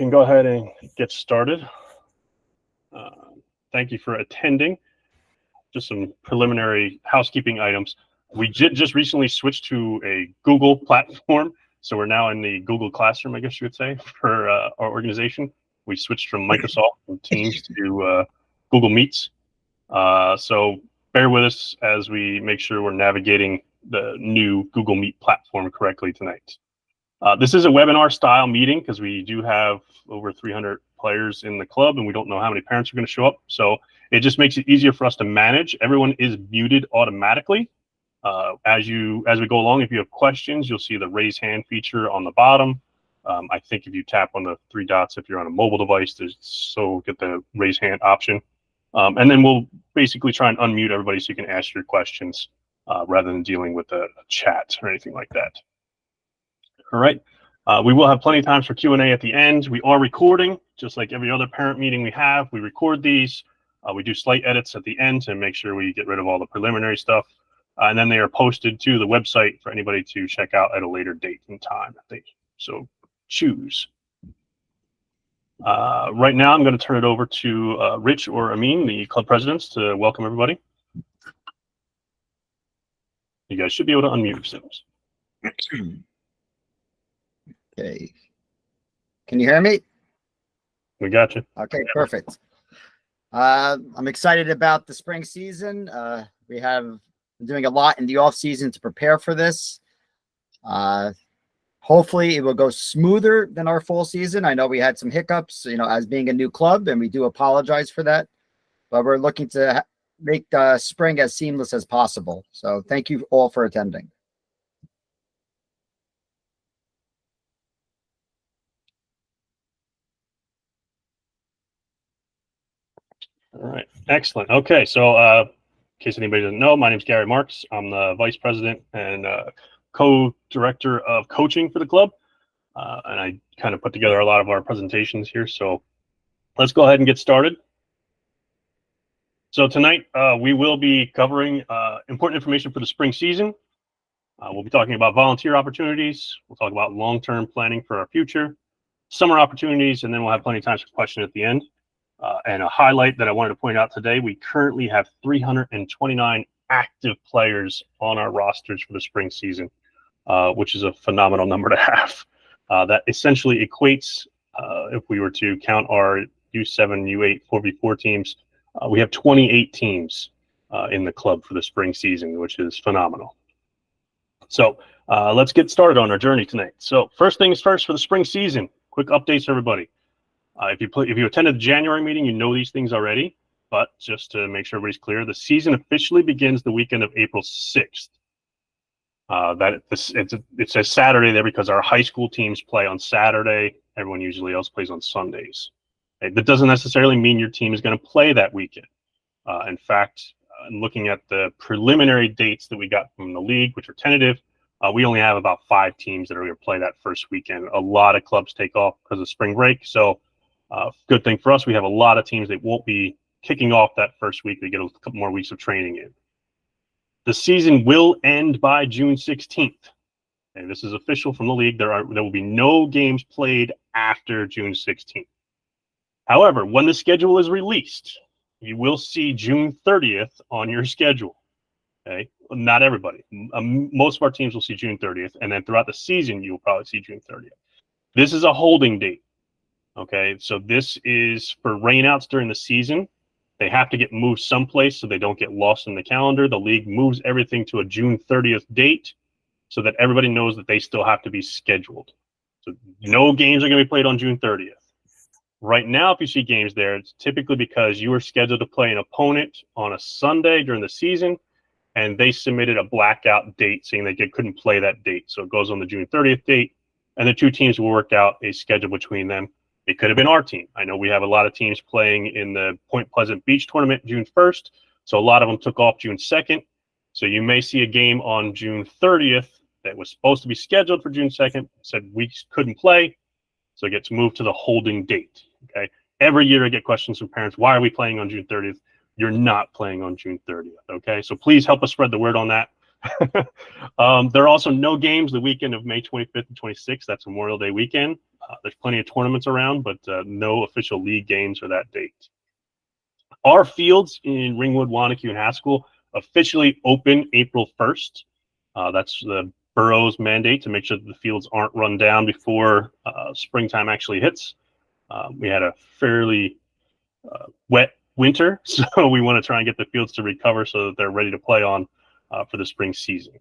can go ahead and get started. Thank you for attending. Just some preliminary housekeeping items. We just recently switched to a Google platform, so we're now in the Google Classroom, I guess you would say, for our organization. We switched from Microsoft and Teams to Google Meets. So bear with us as we make sure we're navigating the new Google Meet platform correctly tonight. This is a webinar style meeting because we do have over 300 players in the club and we don't know how many parents are going to show up. So it just makes it easier for us to manage. Everyone is muted automatically. As we go along, if you have questions, you'll see the raise hand feature on the bottom. I think if you tap on the three dots, if you're on a mobile device, get the raise hand option. And then we'll basically try and unmute everybody so you can ask your questions rather than dealing with a chat or anything like that. All right. We will have plenty of times for Q&A at the end. We are recording, just like every other parent meeting we have. We record these. We do slight edits at the end to make sure we get rid of all the preliminary stuff. And then they are posted to the website for anybody to check out at a later date and time. So choose. Right now, I'm going to turn it over to Rich or Amin, the club presidents, to welcome everybody. You guys should be able to unmute yourselves. Okay. Can you hear me? We got you. Okay, perfect. I'm excited about the spring season. We have been doing a lot in the off season to prepare for this. Hopefully it will go smoother than our full season. I know we had some hiccups, as being a new club, and we do apologize for that, but we're looking to make the spring as seamless as possible. So thank you all for attending. All right, excellent. Okay, so in case anybody doesn't know, my name is Gary Marks. I'm the vice president and co-director of coaching for the club, and I kind of put together a lot of our presentations here. So let's go ahead and get started. So tonight we will be covering important information for the spring season. We'll be talking about volunteer opportunities. We'll talk about long-term planning for our future, summer opportunities, and then we'll have plenty of time for questions at the end. And a highlight that I wanted to point out today, we currently have 329 active players on our rosters for the spring season, which is a phenomenal number to have. That essentially equates, if we were to count our U7, U8, 4v4 teams, we have 28 teams in the club for the spring season, which is phenomenal. So let's get started on our journey tonight. So first things first for the spring season, quick updates, everybody. If you attended the January meeting, you know these things already, but just to make sure everybody's clear, the season officially begins the weekend of April 6th. It says Saturday there because our high school teams play on Saturday. Everyone usually else plays on Sundays. Okay, that doesn't necessarily mean your team is going to play that weekend. In fact, looking at the preliminary dates that we got from the league, which are tentative, we only have about 5 teams that are going to play that first weekend. A lot of clubs take off because of spring break, so good thing for us, we have a lot of teams that won't be kicking off that first week. They get a couple more weeks of training in. The season will end by June 16th. And this is official from the league. There will be no games played after June 16th. However, when the schedule is released, you will see June 30th on your schedule. Okay, not everybody. Most of our teams will see June 30th, and then throughout the season, you'll probably see June 30th. This is a holding date. Okay, so this is for rainouts during the season. They have to get moved someplace so they don't get lost in the calendar. The league moves everything to a June 30th date so that everybody knows that they still have to be scheduled. So no games are going to be played on June 30th. Right now, if you see games there, it's typically because you were scheduled to play an opponent on a Sunday during the season, and they submitted a blackout date saying they couldn't play that date. So it goes on the June 30th date, and the two teams will work out a schedule between them. It could have been our team. I know we have a lot of teams playing in the Point Pleasant Beach tournament June 1st, so a lot of them took off June 2nd. So you may see a game on June 30th that was supposed to be scheduled for June 2nd, said we couldn't play, so it gets moved to the holding date. Okay. Every year I get questions from parents, why are we playing on June 30th? You're not playing on June 30th. Okay. So please help us spread the word on that. There are also no games the weekend of May 25th and 26th. That's Memorial Day weekend. There's plenty of tournaments around, but no official league games for that date. Our fields in Ringwood, Wanacue, and Haskell officially open April 1st. That's the borough's mandate to make sure that the fields aren't run down before springtime actually hits. We had a fairly wet winter, so we want to try and get the fields to recover so that they're ready to play on for the spring season.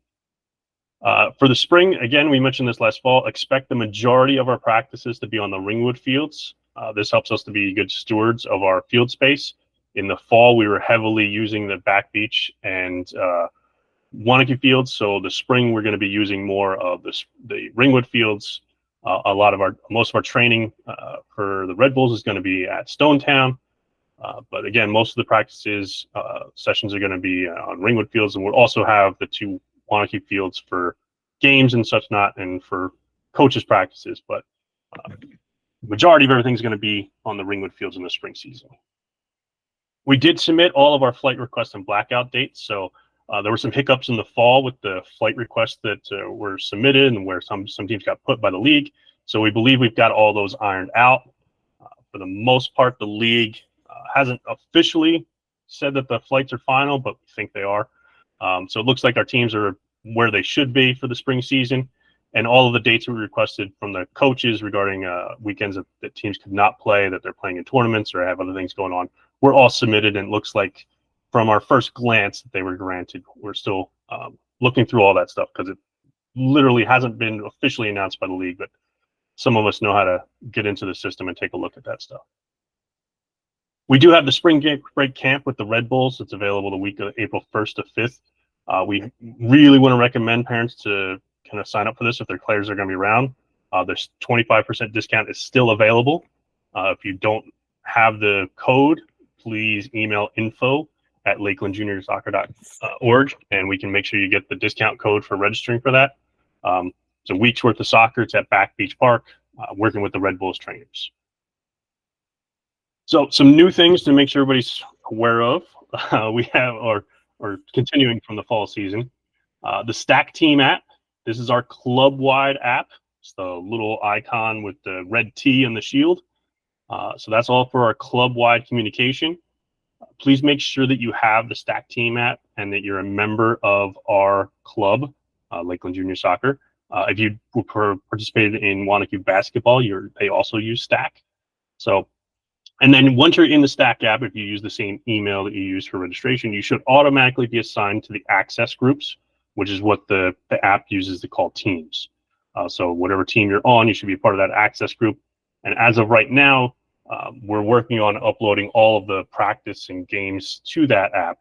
For the spring, again, we mentioned this last fall, expect the majority of our practices to be on the Ringwood fields. This helps us to be good stewards of our field space. In the fall, we were heavily using the Back Beach and Wanacue fields. So the spring, we're going to be using more of the Ringwood fields. Most of our training for the Red Bulls is going to be at Stonetown. But again, most of the practices sessions are going to be on Ringwood fields, and we'll also have the 2 Wanacue fields for games and such not, and for coaches practices. But majority of everything's going to be on the Ringwood fields in the spring season. We did submit all of our flight requests and blackout dates. So there were some hiccups in the fall with the flight requests that were submitted and where some teams got put by the league. So we believe we've got all those ironed out. For the most part, the league hasn't officially said that the flights are final, but we think they are. So it looks like our teams are where they should be for the spring season. And all of the dates we requested from the coaches regarding weekends that teams could not play, that they're playing in tournaments or have other things going on, were all submitted. And it looks like from our first glance that they were granted. We're still looking through all that stuff because it literally hasn't been officially announced by the league, but some of us know how to get into the system and take a look at that stuff. We do have the spring break camp with the Red Bulls. It's available the week of April 1st to 5th. We really want to recommend parents to kind of sign up for this if their players are going to be around. There's 25% discount is still available. If you don't have the code, please email info@lakelandjuniorsoccer.org and we can make sure you get the discount code for registering for that. It's a week's worth of soccer. It's at Back Beach Park, working with the Red Bulls trainers. So some new things to make sure everybody's aware of. We have, or continuing from the fall season, the Stack Team app. This is our club-wide app. It's the little icon with the red T and the shield. So that's all for our club-wide communication. Please make sure that you have the Stack Team app and that you're a member of our club, Lakeland Junior Soccer. If you participated in Wanacue basketball, they also use Stack. So, and then once you're in the Stack app, if you use the same email that you use for registration, you should automatically be assigned to the access groups, which is what the app uses to call teams. So whatever team you're on, you should be part of that access group. And as of right now, we're working on uploading all of the practice and games to that app.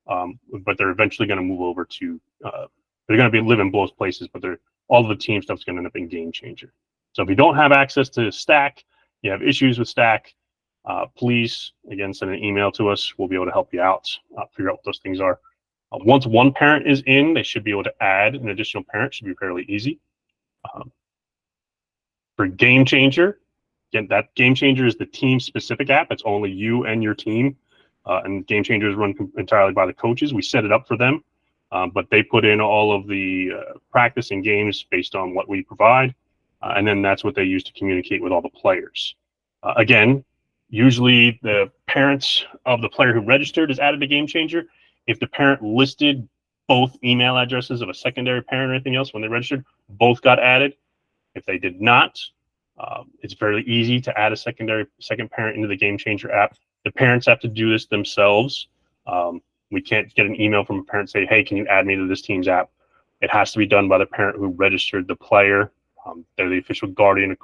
But they're eventually going to move over to, they're going to live in both places, but all of the team stuff is going to end up in Game Changer. So if you don't have access to Stack, you have issues with Stack, please, again, send an email to us. We'll be able to help you out, figure out what those things are. Once one parent is in, they should be able to add an additional parent. Should be fairly easy. For Game Changer, again, that Game Changer is the team-specific app. It's only you and your team. And Game Changer is run entirely by the coaches. We set it up for them, but they put in all of the practice and games based on what we provide. And then that's what they use to communicate with all the players. Again, usually the parents of the player who registered is added to Game Changer. If the parent listed both email addresses of a secondary parent or anything else when they registered, both got added. If they did not, it's fairly easy to add a second parent into the Game Changer app. The parents have to do this themselves. We can't get an email from a parent say, hey, can you add me to this team's app? It has to be done by the parent who registered the player. They're the official guardian,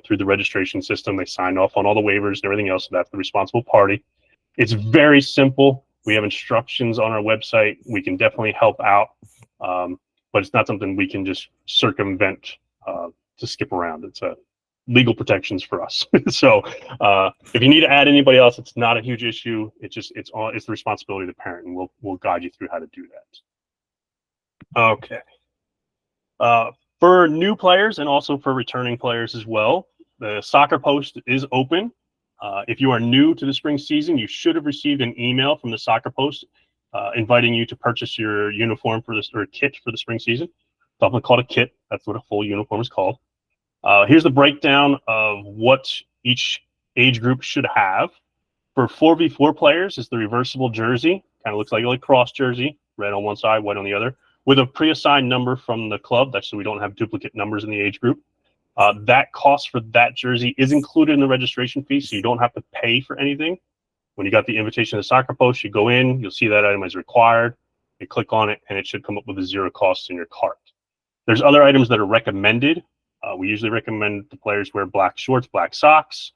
through the registration system. They signed off on all the waivers and everything else, so that's the responsible party. It's very simple. We have instructions on our website. We can definitely help out, but it's not something we can just circumvent to skip around. It's legal protections for us. So if you need to add anybody else, it's not a huge issue. It's the responsibility of the parent, and we'll guide you through how to do that. Okay. For new players and also for returning players as well, the Soccer Post is open. If you are new to the spring season, you should have received an email from the Soccer Post inviting you to purchase your uniform for this, or kit for the spring season. It's often called a kit. That's what a full uniform is called. Here's the breakdown of what each age group should have. For 4v4 players, it's the reversible jersey. Kind of looks like a lacrosse jersey, red on one side, white on the other, with a pre-assigned number from the club. That's so we don't have duplicate numbers in the age group. That cost for that jersey is included in the registration fee, so you don't have to pay for anything. When you got the invitation to the soccer post, you go in, you'll see that item is required. You click on it, and it should come up with a zero cost in your cart. There's other items that are recommended. We usually recommend the players wear black shorts, black socks.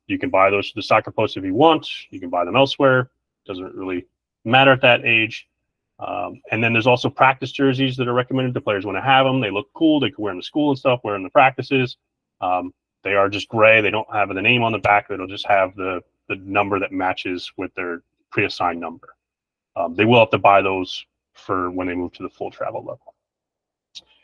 You can buy those for the soccer post if you want. You can buy them elsewhere. Doesn't really matter at that age. And then there's also practice jerseys that are recommended. The players want to have them. They look cool. They can wear them to school and stuff, wear them to practices. They are just gray. They don't have the name on the back. It'll just have the number that matches with their pre-assigned number. They will have to buy those for when they move to the full travel level.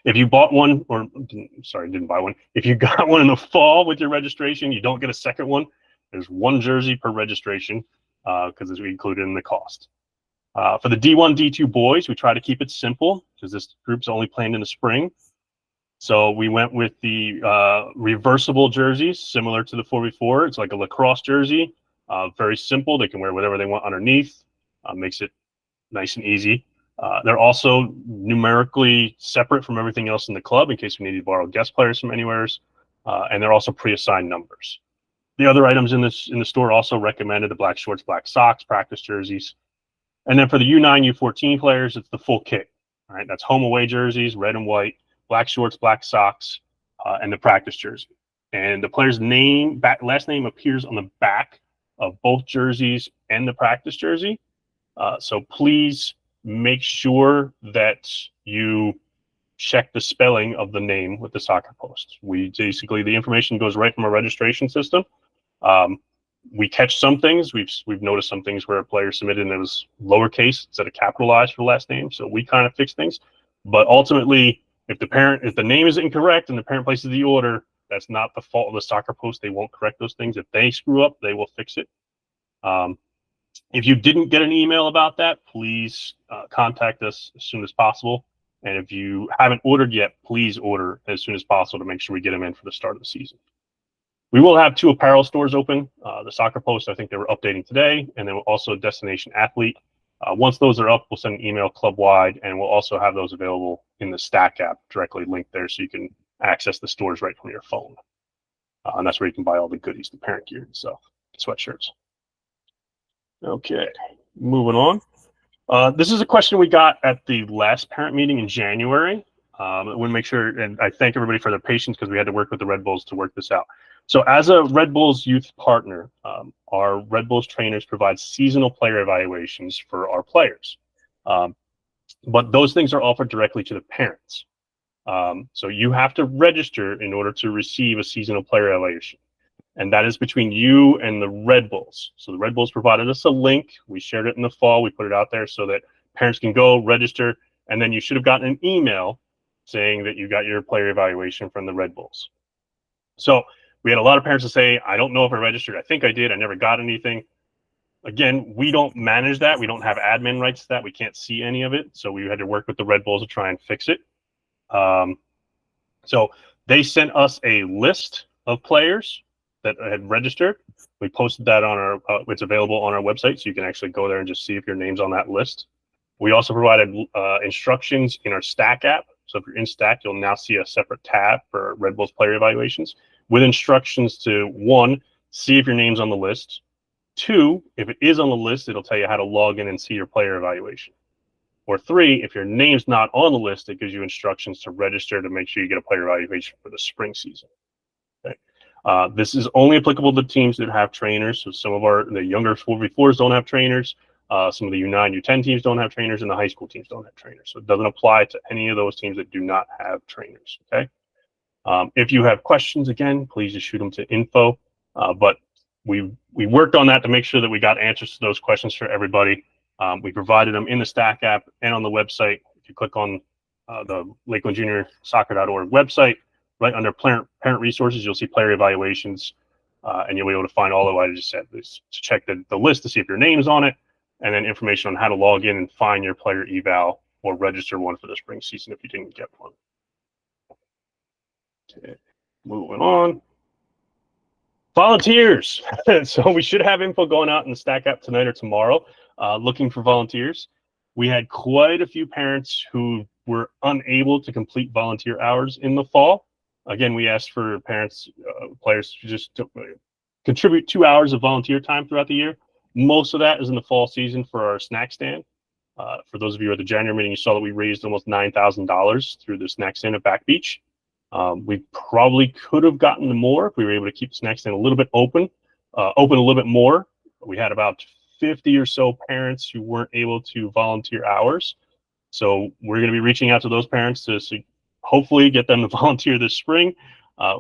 If you bought one, or didn't buy one. If you got one in the fall with your registration, you don't get a second one. There's one jersey per registration because it's included in the cost. For the D1, D2 boys, we try to keep it simple because this group's only playing in the spring. So we went with the reversible jerseys, similar to the 4v4. It's like a lacrosse jersey, very simple. They can wear whatever they want underneath. Makes it nice and easy. They're also numerically separate from everything else in the club in case we need to borrow guest players from anywhere. And they're also pre-assigned numbers. The other items in the store also recommended the black shorts, black socks, practice jerseys. And then for the U9, U14 players, it's the full kit. All right, that's home away jerseys, red and white, black shorts, black socks, and the practice jersey. And the player's last name appears on the back of both jerseys and the practice jersey. So please make sure that you check the spelling of the name with the soccer post. The information goes right from our registration system. We catch some things. We've noticed some things where a player submitted and it was lowercase instead of capitalized for the last name. So we kind of fix things. But ultimately, if the name is incorrect and the parent places the order, that's not the fault of the soccer post. They won't correct those things. If they screw up, they will fix it. If you didn't get an email about that, please contact us as soon as possible. And if you haven't ordered yet, please order as soon as possible to make sure we get them in for the start of the season. We will have 2 apparel stores open. The soccer post, I think they were updating today, and then also Destination Athlete. Once those are up, we'll send an email club-wide, and we'll also have those available in the Stack app directly linked there so you can access the stores right from your phone. And that's where you can buy all the goodies, the parent gear and stuff, sweatshirts. Okay, moving on. This is a question we got at the last parent meeting in January. I want to make sure, and I thank everybody for their patience because we had to work with the Red Bulls to work this out. So as a Red Bulls youth partner, our Red Bulls trainers provide seasonal player evaluations for our players. But those things are offered directly to the parents. So you have to register in order to receive a seasonal player evaluation. And that is between you and the Red Bulls. So the Red Bulls provided us a link. We shared it in the fall. We put it out there so that parents can go register. And then you should have gotten an email saying that you got your player evaluation from the Red Bulls. So we had a lot of parents that say, I don't know if I registered. I think I did. I never got anything. Again, we don't manage that. We don't have admin rights to that. We can't see any of it. So we had to work with the Red Bulls to try and fix it. So they sent us a list of players that had registered. We posted that on our, it's available on our website, so you can actually go there and just see if your name's on that list. We also provided instructions in our Stack app. So if you're in Stack, you'll now see a separate tab for Red Bulls player evaluations with instructions to 1, see if your name's on the list. 2, if it is on the list, it'll tell you how to log in and see your player evaluation. Or 3, if your name's not on the list, it gives you instructions to register to make sure you get a player evaluation for the spring season. Okay. This is only applicable to teams that have trainers. So some of the younger 4v4s don't have trainers. Some of the U9, U10 teams don't have trainers, and the high school teams don't have trainers. So it doesn't apply to any of those teams that do not have trainers. Okay. If you have questions, again, please just shoot them to info. But we worked on that to make sure that we got answers to those questions for everybody. We provided them in the Stack app and on the website. If you click on the LakelandJuniorSoccer.org website, right under parent resources, you'll see player evaluations, and you'll be able to find all of what I just said. To check the list to see if your name's on it, and then information on how to log in and find your player eval or register one for the spring season if you didn't get one. Okay. moving on. Volunteers. So we should have info going out in the Stack app tonight or tomorrow, looking for volunteers. We had quite a few parents who were unable to complete volunteer hours in the fall. Again, we asked for parents, players to just contribute 2 hours of volunteer time throughout the year. Most of that is in the fall season for our snack stand. For those of you at the January meeting, you saw that we raised almost $9,000 through the snack stand at Back Beach. We probably could have gotten more if we were able to keep the snack stand a little bit open a little bit more. We had about 50 or so parents who weren't able to volunteer hours. So we're going to be reaching out to those parents to hopefully get them to volunteer this spring.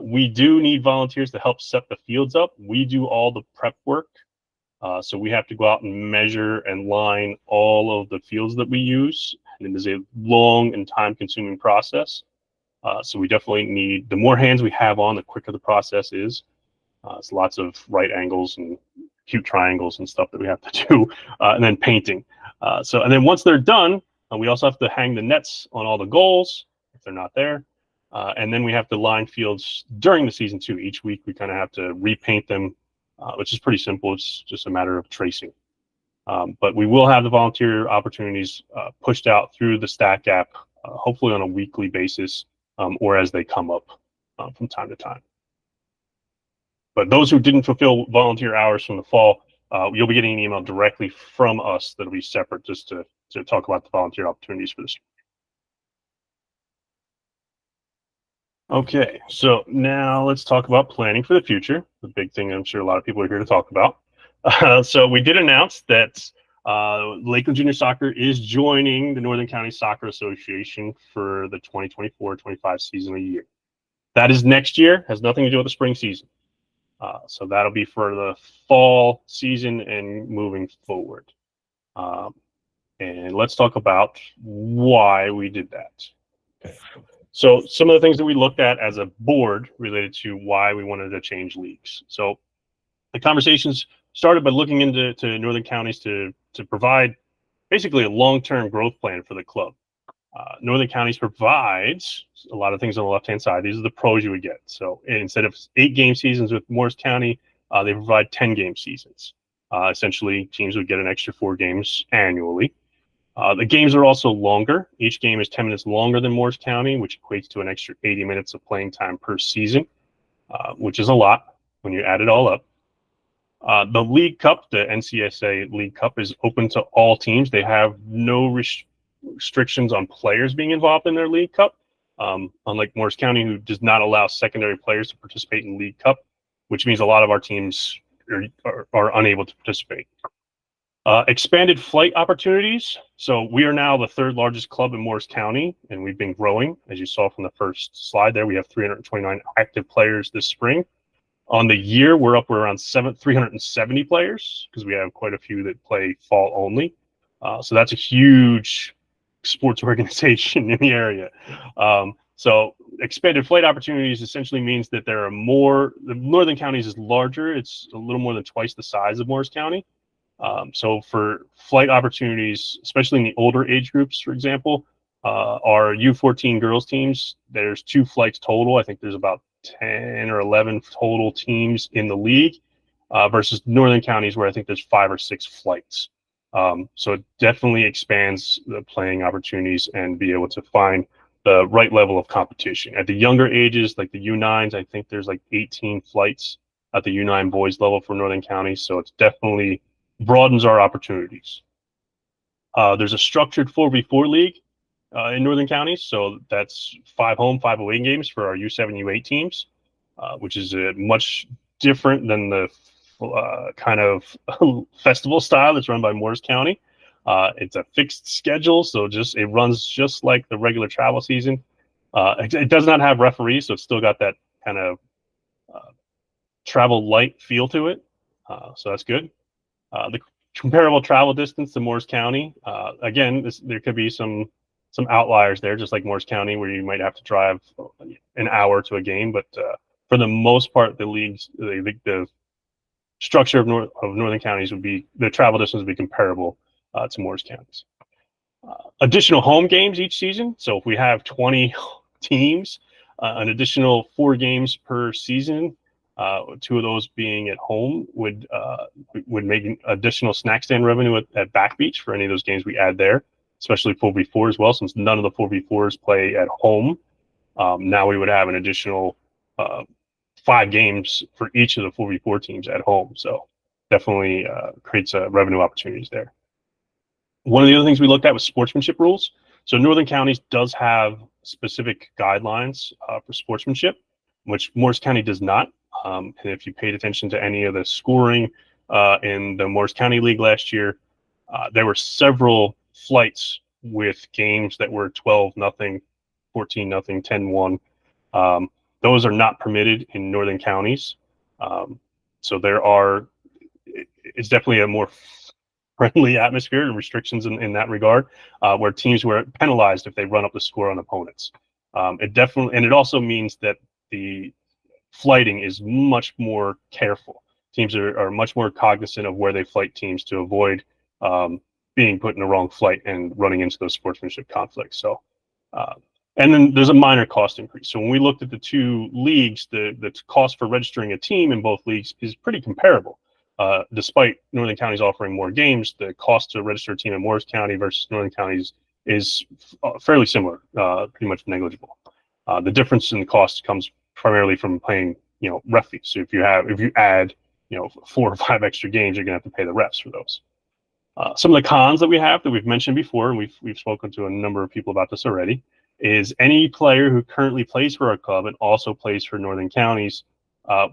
We do need volunteers to help set the fields up. We do all the prep work. So we have to go out and measure and line all of the fields that we use. And it is a long and time-consuming process. So we definitely need, the more hands we have on, the quicker the process is. It's lots of right angles and cute triangles and stuff that we have to do, and then painting. And then once they're done, we also have to hang the nets on all the goals if they're not there. And then we have to line fields during the season too. Each week we kind of have to repaint them, which is pretty simple. It's just a matter of tracing. But we will have the volunteer opportunities pushed out through the Stack app, hopefully on a weekly basis, or as they come up from time to time. But those who didn't fulfill volunteer hours from the fall, you'll be getting an email directly from us that'll be separate just to talk about the volunteer opportunities for this. Okay, so now let's talk about planning for the future, the big thing I'm sure a lot of people are here to talk about. So we did announce that Lakeland Junior Soccer is joining the Northern County Soccer Association for the 2024-25 season of the year. That is next year, has nothing to do with the spring season. So that'll be for the fall season and moving forward. And let's talk about why we did that. Okay. So some of the things that we looked at as a board related to why we wanted to change leagues. So the conversations started by looking into Northern Counties to provide basically a long-term growth plan for the club. Northern Counties provides a lot of things on the left-hand side. These are the pros you would get. So instead of 8-game seasons with Morris County, they provide 10-game seasons. Essentially, teams would get an extra 4 games annually. The games are also longer. Each game is 10 minutes longer than Morris County, which equates to an extra 80 minutes of playing time per season, which is a lot when you add it all up. The League Cup, the NCSA League Cup, is open to all teams. They have no restrictions on players being involved in their League Cup, unlike Morris County, who does not allow secondary players to participate in League Cup, which means a lot of our teams are unable to participate. Expanded flight opportunities. So we are now the 3rd largest club in Morris County, and we've been growing. As you saw from the first slide there, we have 329 active players this spring. On the year, we're around 370 players because we have quite a few that play fall only. So that's a huge sports organization in the area. So expanded flight opportunities essentially means that there are more. The Northern Counties is larger. It's a little more than twice the size of Morris County. So for flight opportunities, especially in the older age groups, for example, our U14 girls teams, there's 2 flights total. I think there's about 10 or 11 total teams in the league versus Northern Counties where I think there's 5 or 6 flights. So it definitely expands the playing opportunities and be able to find the right level of competition. At the younger ages, like the U9s, I think there's like 18 flights at the U9 boys level for Northern County. So it's definitely broadens our opportunities. There's a structured 4v4 league in Northern Counties. So that's 5 home, 5 away games for our U7, U8 teams, which is much different than the kind of festival style that's run by Morris County. It's a fixed schedule, so it runs just like the regular travel season. It does not have referees, so it's still got that kind of travel light feel to it. So that's good. The comparable travel distance to Morris County. Again, there could be some outliers there, just like Morris County, where you might have to drive an hour to a game. But for the most part, the structure of Northern Counties would be, the travel distance would be comparable to Morris Counties. Additional home games each season. So if we have 20 teams, An additional 4 games per season, 2 of those being at home, would make additional snack stand revenue at Back Beach for any of those games we add there, especially 4v4 as well, since none of the 4v4s play at home. Now we would have an additional 5 games for each of the 4v4 teams at home. So definitely creates revenue opportunities there. One of the other things we looked at was sportsmanship rules. So Northern Counties does have specific guidelines for sportsmanship, which Morris County does not. And if you paid attention to any of the scoring in the Morris County League last year, there were several flights with games that were 12-0, 14-0, 10-1. Those are not permitted in Northern Counties. So it's definitely a more friendly atmosphere and restrictions in that regard, where teams were penalized if they run up the score on opponents. It also means that the flighting is much more careful. Teams are much more cognizant of where they flight teams to avoid being put in the wrong flight and running into those sportsmanship conflicts. So, and then there's a minor cost increase. So when we looked at the 2 leagues, the cost for registering a team in both leagues is pretty comparable. Despite Northern Counties offering more games, the cost to register a team in Morris County versus Northern Counties is fairly similar, pretty much negligible. The difference in the cost comes primarily from paying, ref fees. So if you add, 4 or 5 extra games, you're gonna have to pay the refs for those. Some of the cons that we have that we've mentioned before, and we've spoken to a number of people about this already, is any player who currently plays for our club and also plays for Northern Counties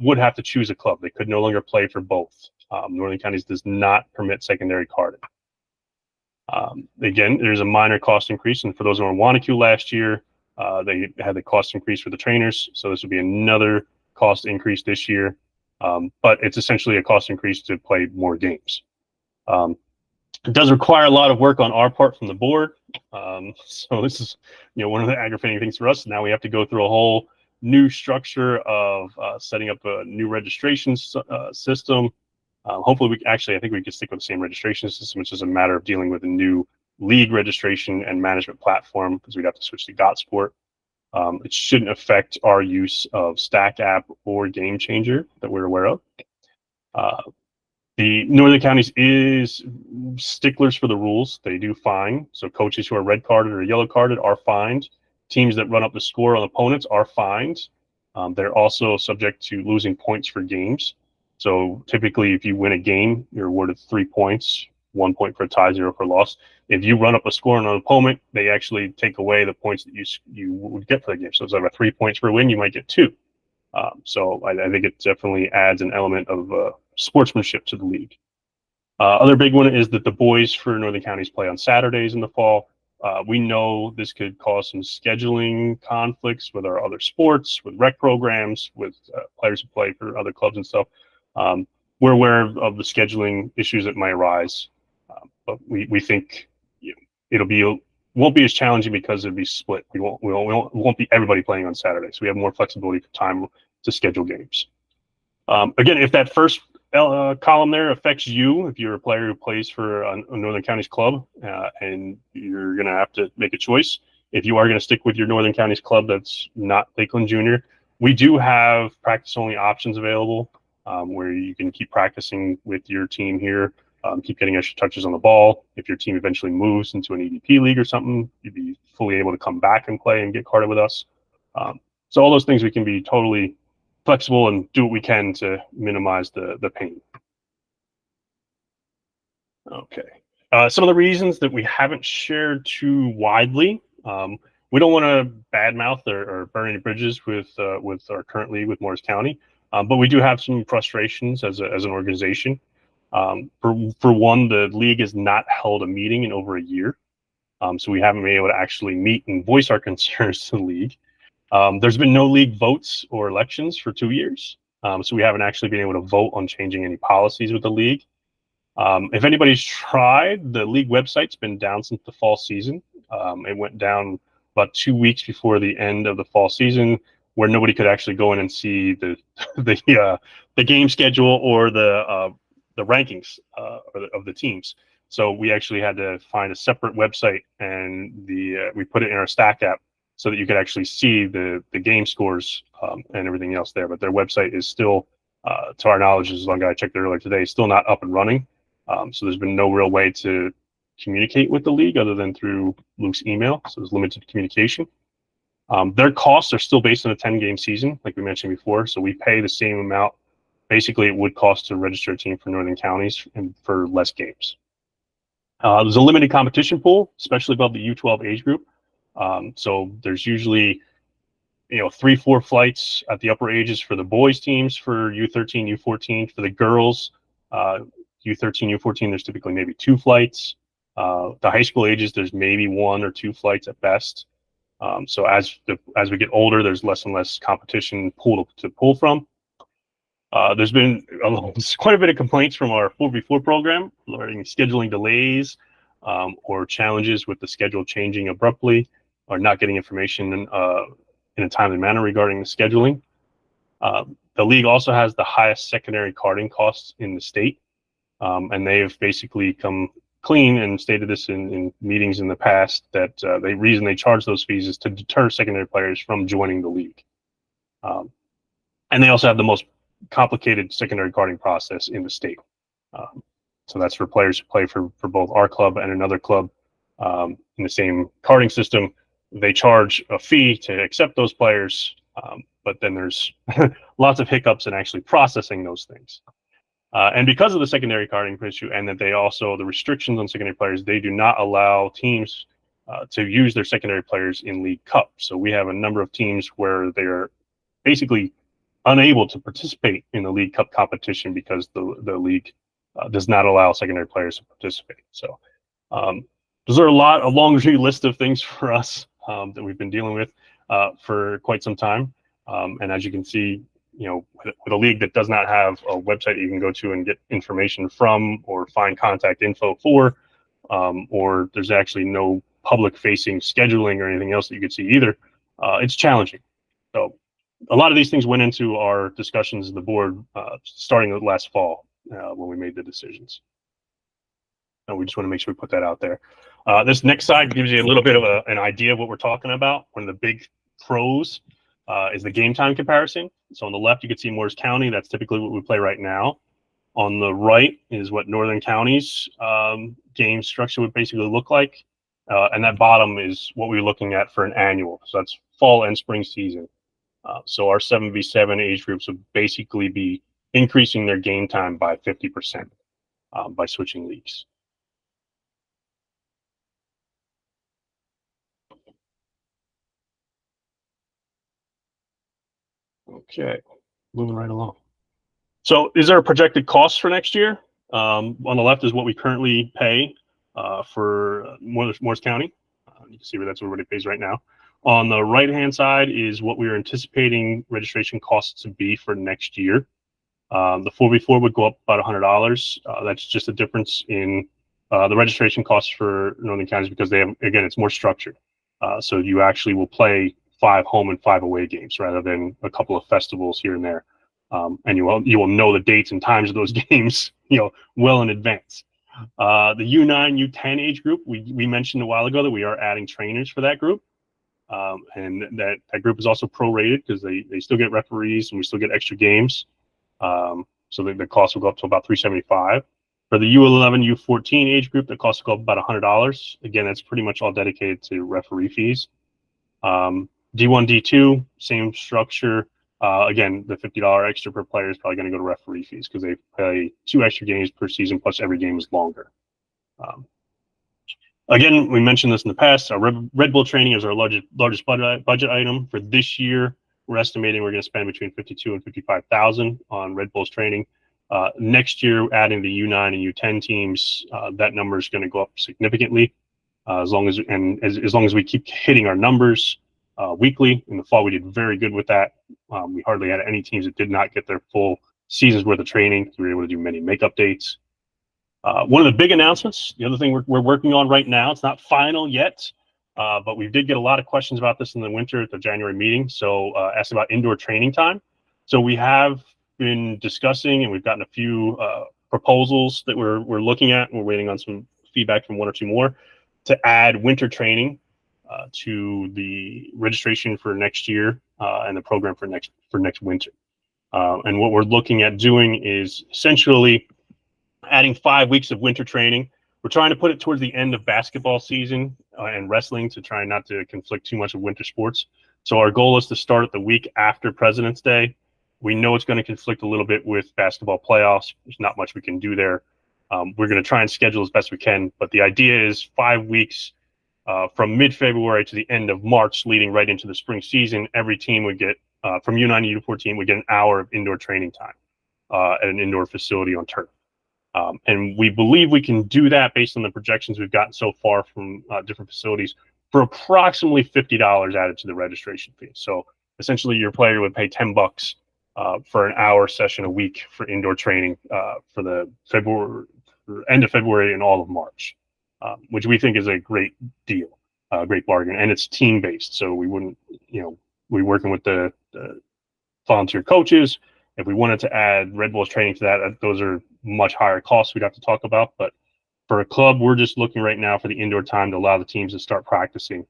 would have to choose a club. They could no longer play for both. Northern Counties does not permit secondary carding. Again, there's a minor cost increase, and for those who were in Wanacue last year, they had the cost increase for the trainers, so this would be another cost increase this year, but it's essentially a cost increase to play more games. It does require a lot of work on our part from the board, so this is one of the aggravating things for us. Now we have to go through a whole new structure of setting up a new registration system. Hopefully, I think we can stick with the same registration system. It's just a matter of dealing with a new league registration and management platform, because we'd have to switch to GotSport. It shouldn't affect our use of Stack App or Game Changer that we're aware of. The Northern Counties is sticklers for the rules. They do fine. So coaches who are red carded or yellow carded are fined. Teams that run up the score on opponents are fined. They're also subject to losing points for games. So typically, if you win a game, you're awarded 3 points, 1 point for a tie, 0 for a loss. If you run up a score on an opponent, they actually take away the points that you would get for the game. So instead of 3 points for a win, you might get 2. So I think it definitely adds an element of sportsmanship to the league. Other big one is that the boys for Northern Counties play on Saturdays in the fall. We know this could cause some scheduling conflicts with our other sports, with rec programs, with players who play for other clubs and stuff. We're aware of the scheduling issues that might arise, but we think won't be as challenging because it'll be split. We won't be everybody playing on Saturday, so we have more flexibility for time to schedule games. Again, if that first column there affects you, if you're a player who plays for a Northern Counties club, and you're going to have to make a choice, if you are going to stick with your Northern Counties club that's not Lakeland Junior, we do have practice-only options available, where you can keep practicing with your team here, keep getting extra touches on the ball. If your team eventually moves into an EDP league or something, you'd be fully able to come back and play and get carded with us. So all those things, we can be totally flexible and do what we can to minimize the pain. Okay. Some of the reasons that we haven't shared too widely, we don't want to badmouth or burn any bridges with our current league with Morris County, but we do have some frustrations as an organization. For one, the league has not held a meeting in over a year, so we haven't been able to actually meet and voice our concerns to the league. There's been no league votes or elections for 2 years, so we haven't actually been able to vote on changing any policies with the league. If anybody's tried, the league website's been down since the fall season. It went down about 2 weeks before the end of the fall season, where nobody could actually go in and see the game schedule or the rankings of the teams. So we actually had to find a separate website, and we put it in our Stack app so that you could actually see the game scores and everything else there. But their website is still, to our knowledge, as long as I checked it earlier today, still not up and running. So there's been no real way to communicate with the league other than through Luke's email. So there's limited communication. Their costs are still based on a 10-game season, like we mentioned before. So we pay the same amount, basically, it would cost to register a team for Northern Counties and for less games. There's a limited competition pool, especially above the U12 age group. So there's usually, 3-4 flights at the upper ages for the boys teams for U13, U14. For the girls, U13, U14, there's typically maybe 2 flights. The high school ages, there's maybe 1 or 2 flights at best. So as we get older, there's less and less competition pool to pull from. There's been quite a bit of complaints from our 4v4 program regarding scheduling delays or challenges with the schedule changing abruptly or not getting information in a timely manner regarding the scheduling. The league also has the highest secondary carding costs in the state, and they have basically come clean and stated this in meetings in the past that the reason they charge those fees is to deter secondary players from joining the league. And they also have the most complicated secondary carding process in the state. So that's for players who play for both our club and another club in the same carding system. They charge a fee to accept those players, but then there's lots of hiccups in actually processing those things. And because of the secondary carding issue and that the restrictions on secondary players, they do not allow teams to use their secondary players in League Cup. So we have a number of teams where they're basically unable to participate in the League Cup competition because the league does not allow secondary players to participate. So those are a long list of things for us that we've been dealing with for quite some time. And as you can see, with a league that does not have a website you can go to and get information from or find contact info for, or there's actually no public-facing scheduling or anything else that you could see either, it's challenging. So a lot of these things went into our discussions of the board starting last fall when we made the decisions. And we just want to make sure we put that out there. This next slide gives you a little bit of an idea of what we're talking about. One of the big pros is the game time comparison. So on the left, you can see Morris County. That's typically what we play right now. On the right is what Northern County's game structure would basically look like. And that bottom is what we're looking at for an annual. So that's fall and spring season. So our 7v7 age groups would basically be increasing their game time by 50% by switching leagues. Okay, moving right along. So is there a projected cost for next year? On the left is what we currently pay for Morris County. You can see where that's what everybody pays right now. On the right-hand side is what we are anticipating registration costs to be for next year. The 4v4 would go up about $100. That's just a difference in the registration costs for Northern Counties because they have, again, it's more structured. So you actually will play 5 home and 5 away games rather than a couple of festivals here and there. And you will know the dates and times of those games, well in advance. The U9, U10 age group, we mentioned a while ago that we are adding trainers for that group. And that group is also prorated because they still get referees and we still get extra games. So the cost will go up to about $375. For the U11, U14 age group, the cost will go up about $100. Again, that's pretty much all dedicated to referee fees. D1, D2, same structure. Again, the $50 extra per player is probably going to go to referee fees because they play 2 extra games per season, plus every game is longer. Again, we mentioned this in the past. Our Red Bull training is our largest budget item for this year. We're estimating we're going to spend between $52,000 and $55,000 on Red Bull's training. Next year, adding the U9 and U10 teams, that number is going to go up significantly. As long as we keep hitting our numbers weekly. In the fall, we did very good with that. We hardly had any teams that did not get their full season's worth of training. We were able to do many make-up dates. One of the big announcements, the other thing we're working on right now, it's not final yet, but we did get a lot of questions about this in the winter at the January meeting. So asked about indoor training time. So we have been discussing and we've gotten a few proposals that we're looking at. We're waiting on some feedback from 1 or 2 more to add winter training to the registration for next year and the program for next winter. And what we're looking at doing is essentially adding 5 weeks of winter training. We're trying to put it towards the end of basketball season and wrestling to try not to conflict too much of winter sports. So our goal is to start at the week after President's Day. We know it's going to conflict a little bit with basketball playoffs. There's not much we can do there. We're going to try and schedule as best we can, but the idea is 5 weeks from mid-February to the end of March, leading right into the spring season. Every team would get, from U9 to U4 team, would get an hour of indoor training time at an indoor facility on turf. And we believe we can do that based on the projections we've gotten so far from different facilities for approximately $50 added to the registration fee. So essentially your player would pay $10 for an hour session a week for indoor training for the end of February and all of March, which we think is a great deal, a great bargain. And it's team based. So we wouldn't, we're working with the volunteer coaches. If we wanted to add Red Bulls training to that, those are much higher costs we'd have to talk about. But for a club, we're just looking right now for the indoor time to allow the teams to start practicing.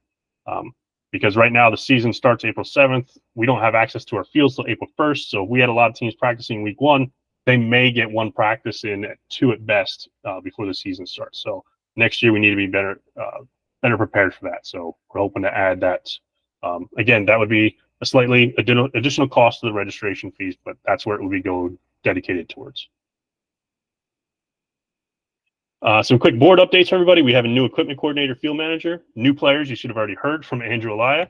Because right now the season starts April 7th. We don't have access to our fields till April 1st. So if we had a lot of teams practicing week 1, they may get 1 practice in, 2 at best before the season starts. So next year we need to be better prepared for that. So we're hoping to add that. Again, that would be a slightly additional cost to the registration fees, but that's where it will be dedicated towards. Some quick board updates, everybody. We have a new equipment coordinator, field manager, new players. You should have already heard from Andrew Elia.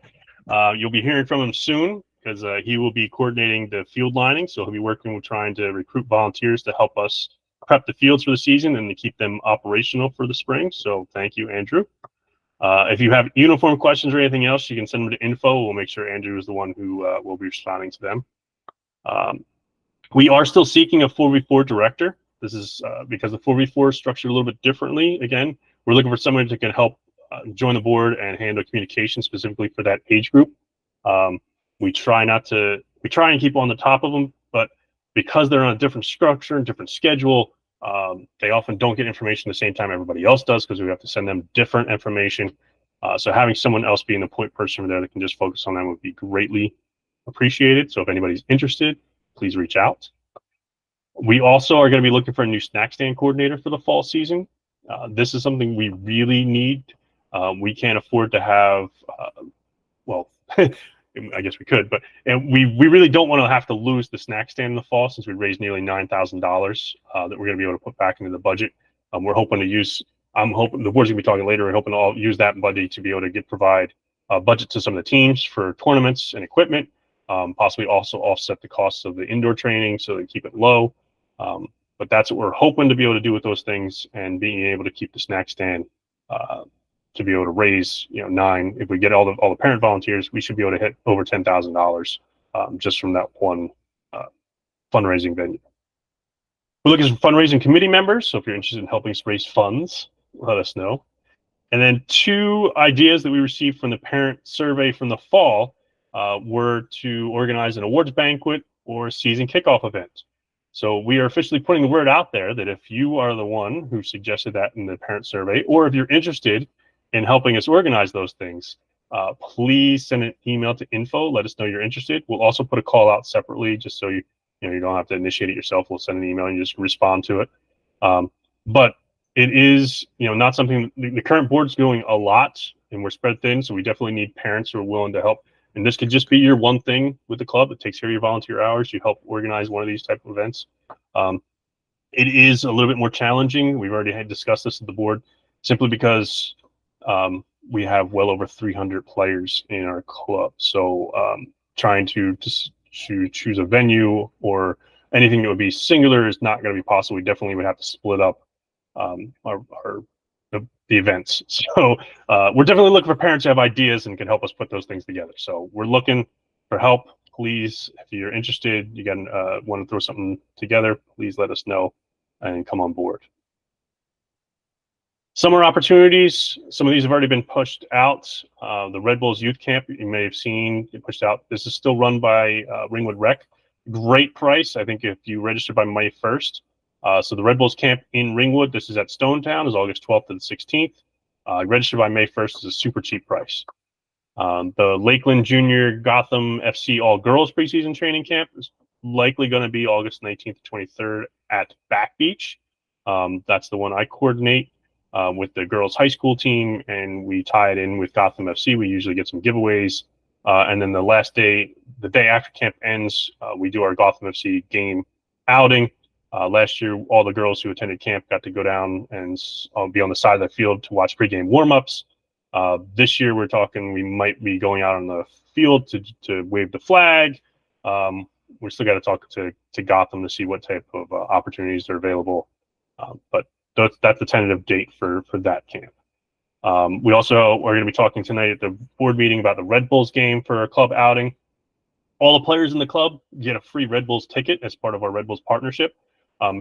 You'll be hearing from him soon because he will be coordinating the field lining. So he'll be working with trying to recruit volunteers to help us prep the fields for the season and to keep them operational for the spring. So thank you, Andrew. If you have uniform questions or anything else, you can send them to info. We'll make sure Andrew is the one who will be responding to them. We are still seeking a 4v4 director. This is because the 4v4 is structured a little bit differently. Again, we're looking for somebody that can help join the board and handle communication specifically for that age group. We try and keep on the top of them, but because they're on a different structure and different schedule, they often don't get information the same time everybody else does because we have to send them different information. So having someone else being the point person there that can just focus on them would be greatly appreciated. So if anybody's interested, please reach out. We also are going to be looking for a new snack stand coordinator for the fall season. This is something we really need. We can't afford to have, well, I guess we could, but we really don't want to have to lose the snack stand in the fall since we raised nearly $9,000 that we're going to be able to put back into the budget. We're hoping to use, I'm hoping the board's going to be talking later and hoping to all use that budget to be able to provide a budget to some of the teams for tournaments and equipment, possibly also offset the costs of the indoor training so they keep it low. But that's what we're hoping to be able to do with those things and being able to keep the snack stand to be able to raise, if we get all the parent volunteers, we should be able to hit over $10,000 just from that one fundraising venue. We're looking for fundraising committee members. So if you're interested in helping us raise funds, let us know. And then 2 ideas that we received from the parent survey from the fall were to organize an awards banquet or a season kickoff event. So we are officially putting the word out there that if you are the one who suggested that in the parent survey, or if you're interested in helping us organize those things, please send an email to info. Let us know you're interested. We'll also put a call out separately just so you don't have to initiate it yourself. We'll send an email and you just respond to it. But it is not something, the current board's doing a lot and we're spread thin. So we definitely need parents who are willing to help. And this could just be your one thing with the club that takes care of your volunteer hours. You help organize one of these type of events. It is a little bit more challenging. We've already discussed this at the board simply because we have well over 300 players in our club. So trying to choose a venue or anything that would be singular is not going to be possible. We definitely would have to split up the events. So we're definitely looking for parents who have ideas and can help us put those things together. So we're looking for help. Please, if you're interested, you want to throw something together, please let us know and come on board. Summer opportunities. Some of these have already been pushed out. The Red Bulls Youth Camp, you may have seen, it pushed out. This is still run by Ringwood Rec. Great price. I think if you register by May 1st. So the Red Bulls Camp in Ringwood, this is at Stonetown, is August 12th to the 16th. Register by May 1st is a super cheap price. The Lakeland Junior Gotham FC All Girls Preseason Training Camp is likely going to be August 19th to 23rd at Back Beach. That's the one I coordinate with the girls' high school team, and we tie it in with Gotham FC. We usually get some giveaways. And then the last day, the day after camp ends, we do our Gotham FC game outing. Last year, all the girls who attended camp got to go down and be on the side of the field to watch pregame warm-ups. This year, we're talking we might be going out on the field to wave the flag. We still got to talk to Gotham to see what type of opportunities are available. But that's the tentative date for that camp. We also are going to be talking tonight at the board meeting about the Red Bulls game for our club outing. All the players in the club get a free Red Bulls ticket as part of our Red Bulls partnership.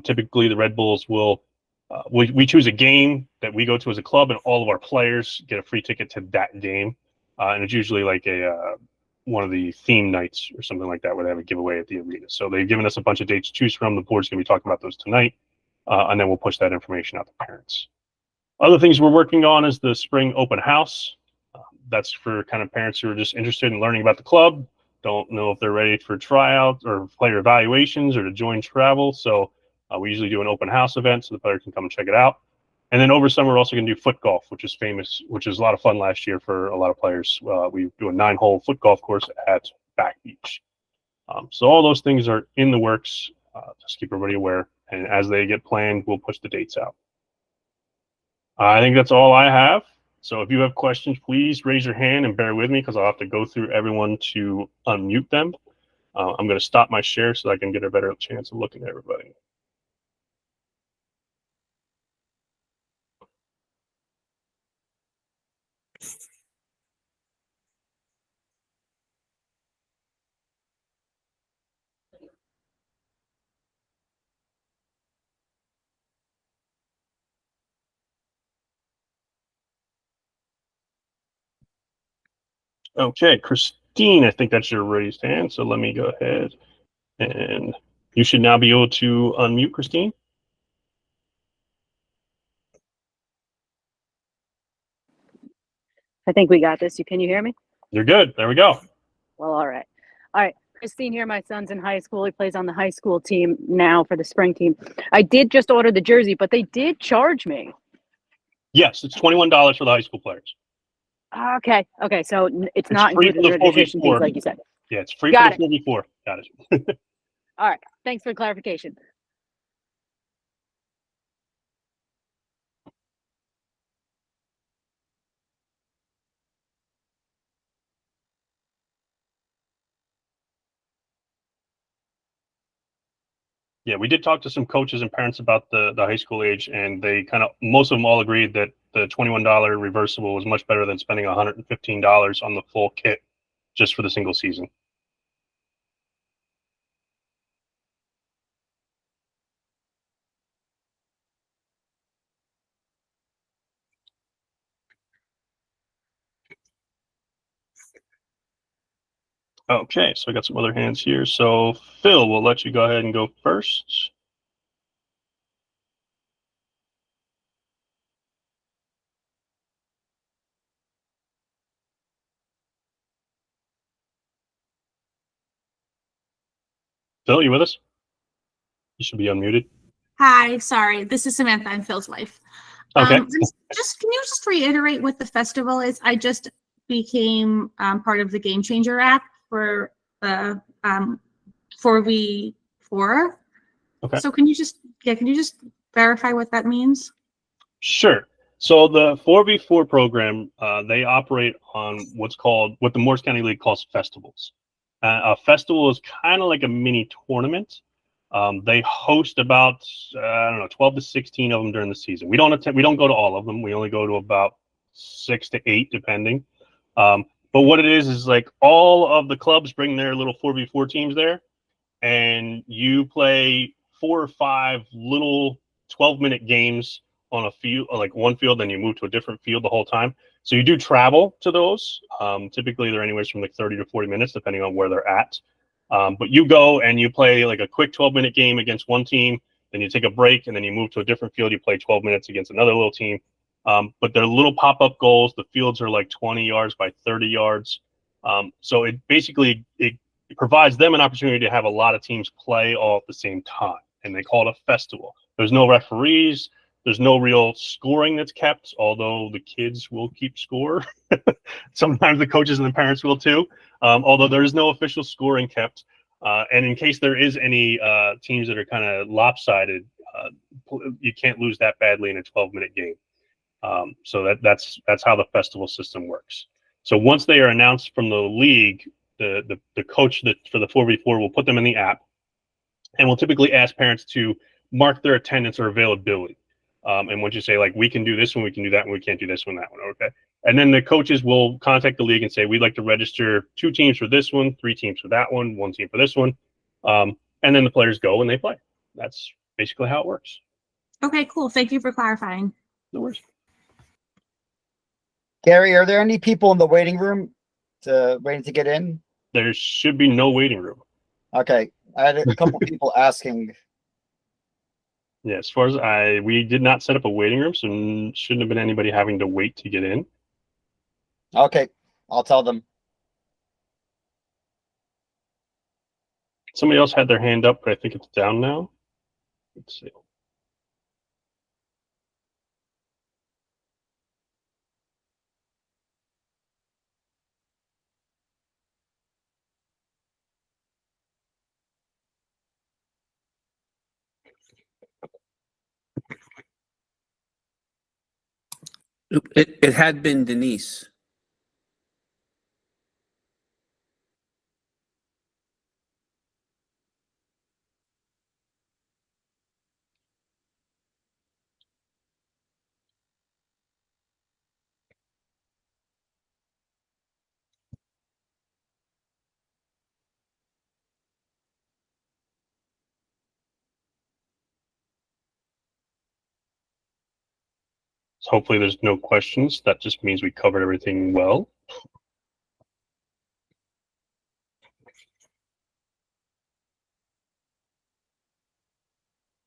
Typically, the Red Bulls will we choose a game that we go to as a club, and all of our players get a free ticket to that game. And it's usually like one of the theme nights or something like that where they have a giveaway at the arena. So they've given us a bunch of dates to choose from. The board's going to be talking about those tonight, and then we'll push that information out to parents. Other things we're working on is the spring open house. That's for kind of parents who are just interested in learning about the club, don't know if they're ready for tryouts or player evaluations or to join travel. So we usually do an open house event so the player can come and check it out. And then over summer, we're also going to do foot golf, which is famous, which is a lot of fun last year for a lot of players. We do a 9-hole foot golf course at Back Beach. So all those things are in the works. Just keep everybody aware. And as they get planned, we'll push the dates out. I think that's all I have. So if you have questions, please raise your hand and bear with me because I'll have to go through everyone to unmute them. I'm going to stop my share so I can get a better chance of looking at everybody. Okay, Christine, I think that's your raised hand. So let me go ahead and you should now be able to unmute, Christine. I think we got this. Can you hear me? You're good. There we go. Well, all right. All right. Christine here. My son's in high school. He plays on the high school team now for the spring team. I did just order the jersey, but they did charge me. Yes, it's $21 for the high school players. Okay. Okay. So it's not free included for the in the registration 4v4. fees, like you said. Yeah, it's free Got for the 4v4. Got it. All right. Thanks for the clarification. Yeah, we did talk to some coaches and parents about the high school age, and they most of them all agreed that the $21 reversible was much better than spending $115 on the full kit just for the single season. Okay, so I got some other hands here. So Phil, we'll let you go ahead and go first. Phil, you with us? You should be unmuted. Hi, sorry. This is Samantha. I'm Phil's wife. Okay. Just can you just reiterate what the festival is? I just became part of the Game Changer app for the 4v4. Okay. So can you just verify what that means? Sure. So the 4v4 program, they operate on what the Morris County League calls festivals. A festival is kind of like a mini tournament. They host about 12 to 16 of them during the season. We don't go to all of them. We only go to about 6 to 8 depending. But what it is like all of the clubs bring their little 4v4 teams there, and you play 4 or 5 little 12-minute games on a field, like one field, then you move to a different field the whole time. So you do travel to those. Typically they're anywhere from like 30 to 40 minutes, depending on where they're at. But you go and you play like a quick 12-minute game against one team, then you take a break, and then you move to a different field. You play 12 minutes against another little team. But they're little pop-up goals. The fields are like 20 yards by 30 yards. So it basically it provides them an opportunity to have a lot of teams play all at the same time, and they call it a festival. There's no referees. There's no real scoring that's kept, although the kids will keep score. Sometimes the coaches and the parents will too, although there is no official scoring kept. And in case there is any teams that are kind of lopsided, you can't lose that badly in a 12-minute game. So that's how the festival system works. So once they are announced from the league, the coach for the 4v4 will put them in the app, and will typically ask parents to mark their attendance or availability. And once you say, like, we can do this one, we can do that one, we can't do this one, that one, okay? And then the coaches will contact the league and say, we'd like to register 2 teams for this one, 3 teams for that one, 1 team for this one. And then the players go and they play. That's basically how it works. Okay, cool. Thank you for clarifying. No worries. Gary, are there any people in the waiting room waiting to get in? There should be no waiting room. Okay, I had a couple people asking. Yeah, as far as we did not set up a waiting room, so shouldn't have been anybody having to wait to get in. Okay, I'll tell them. Somebody else had their hand up, but I think it's down now. Let's see. It had been Denise. So hopefully there's no questions. That just means we covered everything well.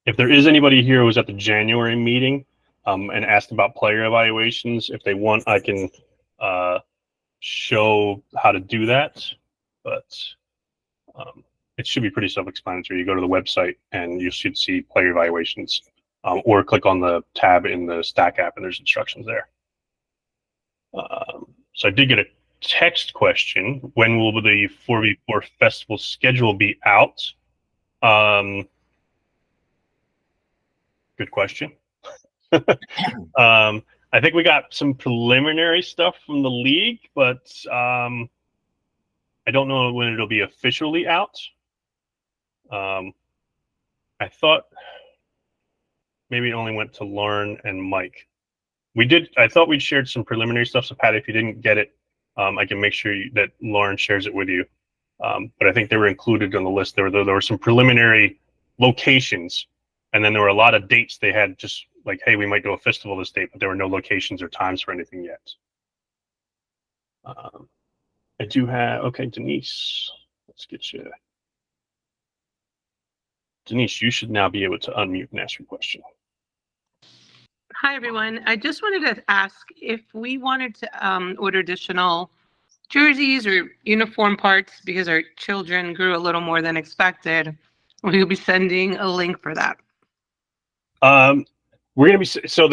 If there is anybody here who was at the January meeting and asked about player evaluations, if they want, I can show how to do that. But it should be pretty self-explanatory. You go to the website and you should see player evaluations, or click on the tab in the Stack app and there's instructions there. So I did get a text question. When will the 4v4 festival schedule be out? Good question. I think we got some preliminary stuff from the league, but I don't know when it'll be officially out. I thought maybe it only went to Lauren and Mike. I thought we'd shared some preliminary stuff. So Pat, if you didn't get it, I can make sure that Lauren shares it with you. But I think they were included on the list. There were some preliminary locations, and then there were a lot of dates they had, just like, hey, we might do a festival this date, but there were no locations or times for anything yet. I do have, okay, Denise, let's get you. Denise, you should now be able to unmute and ask your question. Hi, everyone. I just wanted to ask if we wanted to order additional jerseys or uniform parts because our children grew a little more than expected. We'll be sending a link for that. We're going to be, so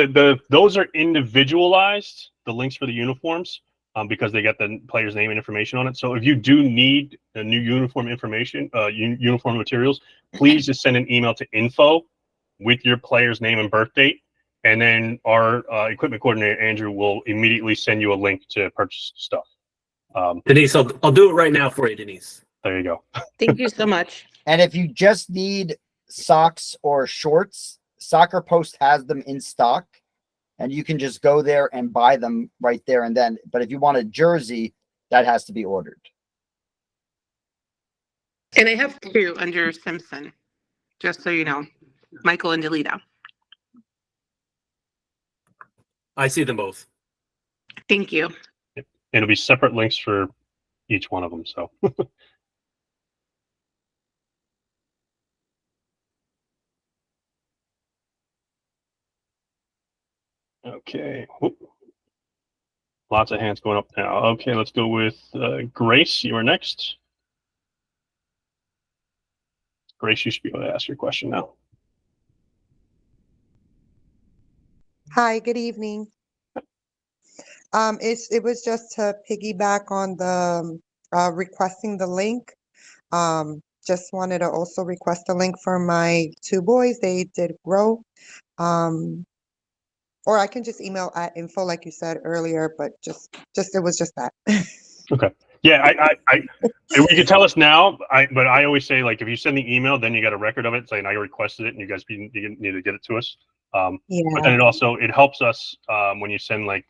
those are individualized, the links for the uniforms, because they got the player's name and information on it. So if you do need the new uniform information, uniform materials, please just send an email to info with your player's name and birth date. And then our equipment coordinator, Andrew, will immediately send you a link to purchase stuff. Denise, I'll do it right now for you, Denise. There you go. Thank you so much. And if you just need socks or shorts, Soccer Post has them in stock, and you can just go there and buy them right there and then. But if you want a jersey, that has to be ordered. And I have 2 under Simpson, just so you know, Michael and Delita. I see them both. Thank you. It'll be separate links for each one of them. So Okay. Whoop. Lots of hands going up now. Okay, let's go with Grace. You are next. Grace, you should be able to ask your question now. Hi, good evening. It was just to piggyback on the requesting the link. Just wanted to also request a link for my two boys. They did grow. Or I can just email at info like you said earlier, but just it was just that. Okay. Yeah, I you can tell us now. But I always say, like, if you send the email, then you got a record of it saying I requested it, and you guys need to get it to us. But Yeah. then it helps us when you send like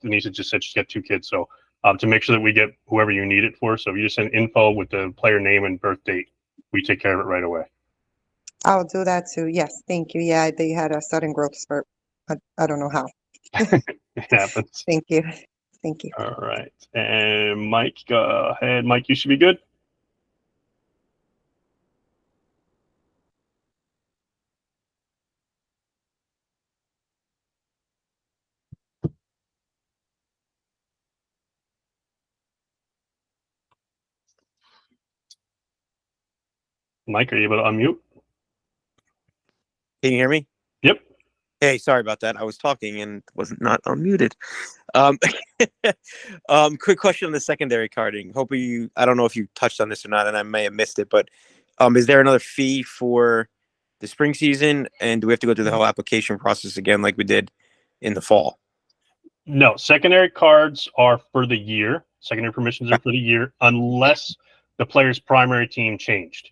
Denise just said she's got two kids, so to make sure that we get whoever you need it for. So if you just send info with the player name and birth date, we take care of it right away. I'll do that too. Yes, thank you. Yeah, they had a sudden growth spurt. I don't know how. It happens. Thank you. Thank you. All right. And Mike, go ahead. Mike, you should be good. Mike, are you able to unmute? Can you hear me? Yep. Hey, sorry about that. I was talking and wasn't not unmuted. Quick question on the secondary carding. I don't know if you touched on this or not, and I may have missed it, but is there another fee for the spring season, and do we have to go through the whole application process again like we did in the fall? No, secondary cards are for the year. Secondary permissions are for the year, unless the player's primary team changed.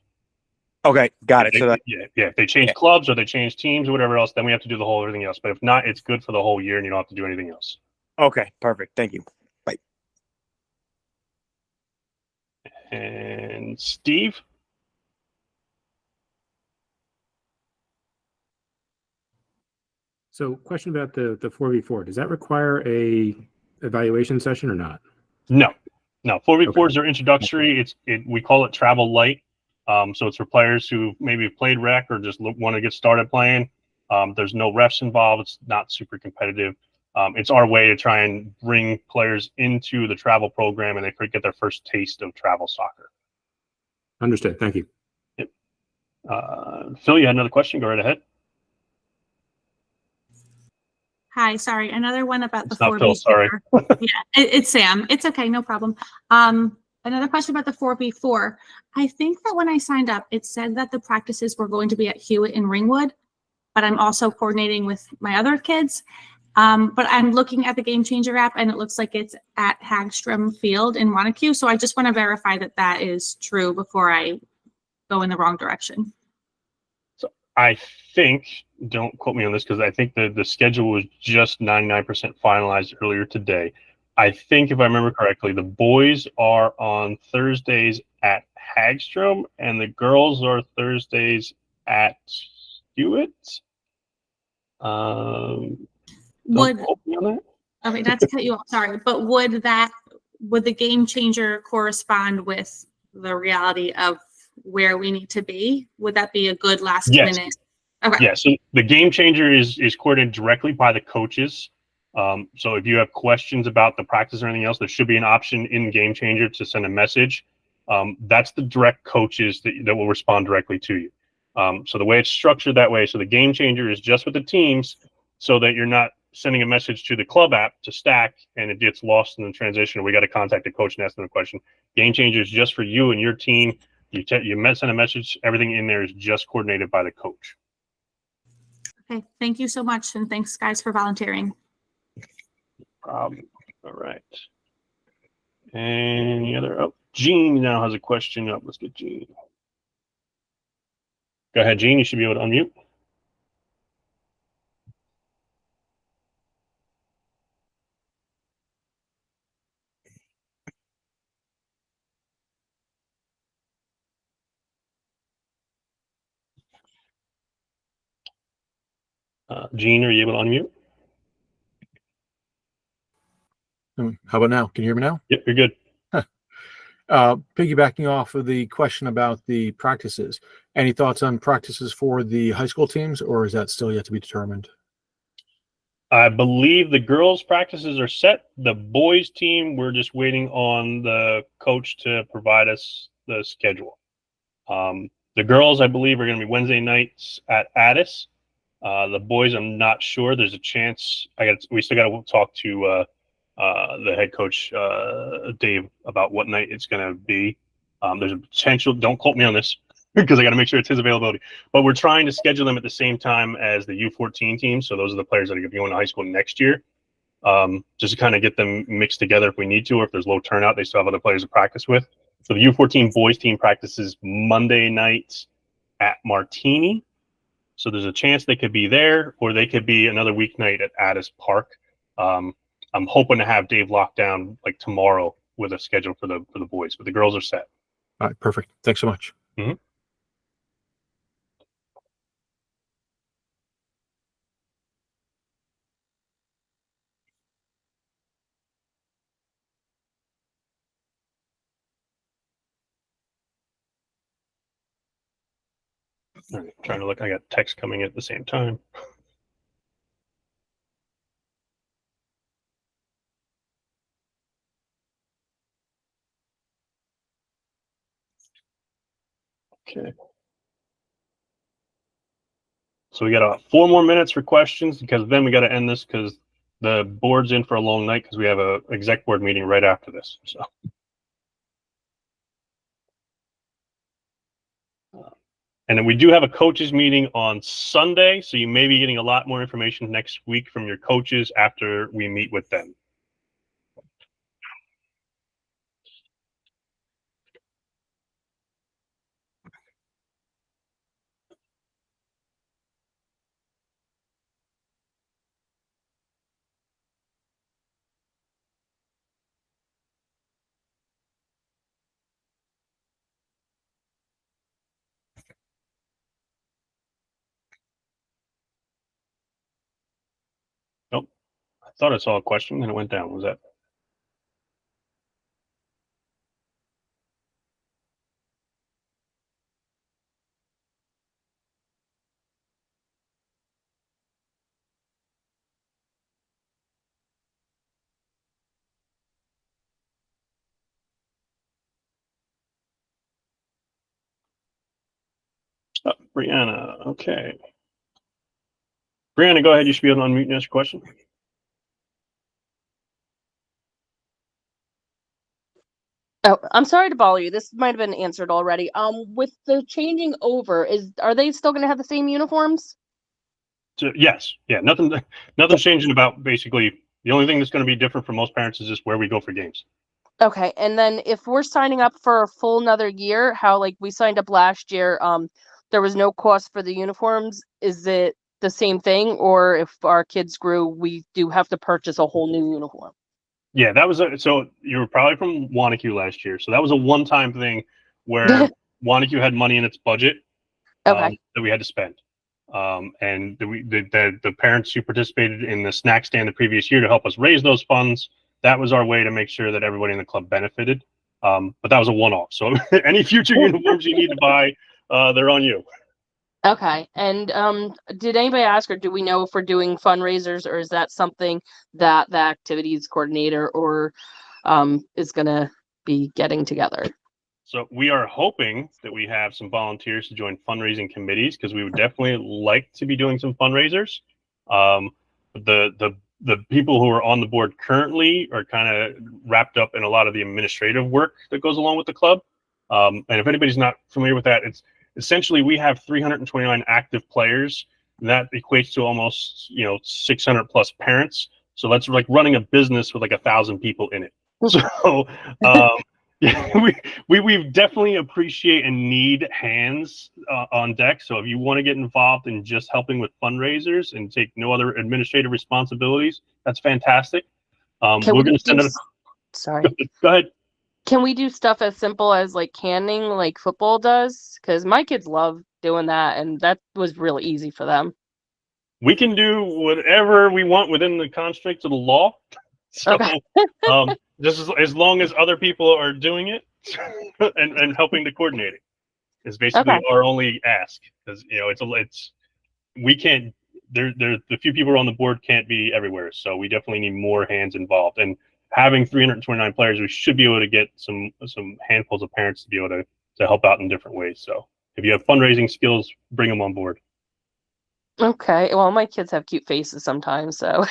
Okay, got it. So if they change clubs or they change teams or whatever else, then we have to do the whole everything else. But if not, it's good for the whole year, and you don't have to do anything else. Okay, perfect. Thank you. Bye. And Steve. So, question about the 4v4. Does that require a evaluation session or not? No. 4v4s are introductory. We call it travel light. So it's for players who maybe played rec or just want to get started playing. There's no refs involved. It's not super competitive. It's our way to try and bring players into the travel program, and they could get their first taste of travel soccer. Understood. Thank you. Yep. Phil, you had another question. Go right ahead. Hi, sorry. Another one about the It's not 4v4. Phil, sorry. Yeah, it's Sam. It's okay, no problem. Another question about the 4v4. I think that when I signed up, it said that the practices were going to be at Hewitt and Ringwood, but I'm also coordinating with my other kids. But I'm looking at the Game Changer app, and it looks like it's at Hagstrom Field in Wanacue. So I just want to verify that that is true before I go in the wrong direction. So I think, don't quote me on this, because I think the schedule was just 99% finalized earlier today. I think if I remember correctly, the boys are on Thursdays at Hagstrom, and the girls are Thursdays at Hewitt. Would quote me on that. Okay, not to cut you off, sorry, but would the Game Changer correspond with the reality of where we need to be? Would that be a good last minute? Okay. Yeah, so the Game Changer is coordinated directly by the coaches. So if you have questions about the practice or anything else, there should be an option in Game Changer to send a message. That's the direct coaches that will respond directly to you. So the way it's structured that way, so the Game Changer is just with the teams, so that you're not sending a message to the club app to stack and it gets lost in the transition. We got to contact the coach and ask them a question. Game Changer is just for you and your team. You send a message. Everything in there is just coordinated by the coach. Okay, thank you so much, and thanks, guys, for volunteering. All right. Any other? Oh, Gene now has a question up. Let's get Gene. Go ahead, Gene. You should be able to unmute. Gene, are you able to unmute? How about now? Can you hear me now? Yep, you're good. Piggybacking off of the question about the practices, any thoughts on practices for the high school teams, or is that still yet to be determined? I believe the girls' practices are set. The boys' team, we're just waiting on the coach to provide us the schedule. The girls, I believe, are going to be Wednesday nights at Addis. The boys, I'm not sure. There's a chance. We still got to talk to the head coach, Dave, about what night it's going to be. There's a potential. Don't quote me on this because I got to make sure it's his availability. But we're trying to schedule them at the same time as the U14 team. So those are the players that are going to be going to high school next year. Just to kind of get them mixed together if we need to, or if there's low turnout, they still have other players to practice with. So the U14 boys team practices Monday nights at Martini. So there's a chance they could be there, or they could be another weeknight at Addis Park. I'm hoping to have Dave locked down like tomorrow with a schedule for the boys, but the girls are set. All right, perfect. Thanks so much. Mm-hmm. All right, trying to look. I got text coming at the same time. Okay. So we got 4 more minutes for questions, because then we got to end this because the board's in for a long night because we have a exec board meeting right after this. So. And then we do have a coaches meeting on Sunday, so you may be getting a lot more information next week from your coaches after we meet with them. Nope. I thought I saw a question and it went down. Was that? Oh, Brianna. Okay. Brianna, go ahead. You should be able to unmute and ask your question. Oh, I'm sorry to bother you. This might have been answered already. With the changing over, are they still going to have the same uniforms? So, yes. Yeah. Nothing's changing about basically. The only thing that's going to be different for most parents is just where we go for games. Okay, and then if we're signing up for a full another year, how like we signed up last year, there was no cost for the uniforms. Is it the same thing, or if our kids grew, we do have to purchase a whole new uniform? Yeah, that was so you were probably from Wanacue last year. So that was a one-time thing where Wanacue had money in its budget that we had to spend. And the parents who participated in the snack stand the previous year to help us raise those funds, that was our way to make sure that everybody in the club benefited. But that was a one-off. So any future uniforms you need to buy, they're on you. Okay, and did anybody ask, or do we know if we're doing fundraisers, or is that something that the activities coordinator or is going to be getting together? So we are hoping that we have some volunteers to join fundraising committees, because we would definitely like to be doing some fundraisers. The people who are on the board currently are kind of wrapped up in a lot of the administrative work that goes along with the club. And if anybody's not familiar with that, it's essentially we have 329 active players. And that equates to almost 600 plus parents. So that's like running a business with like 1,000 people in it. So yeah, we definitely appreciate and need hands on deck. So if you want to get involved in just helping with fundraisers and take no other administrative responsibilities, that's fantastic. We're going to send it. Sorry. Go ahead. Can we do stuff as simple as like canning, like football does? Because my kids love doing that, and that was really easy for them. We can do whatever we want within the constraints of the law. So, okay. Just as long as other people are doing it and helping to coordinate it is basically our only ask. Because we can't the few people on the board can't be everywhere, so we definitely need more hands involved. And having 329 players, we should be able to get some handfuls of parents to be able to help out in different ways. So if you have fundraising skills, bring them on board. Okay. Well, my kids have cute faces sometimes, so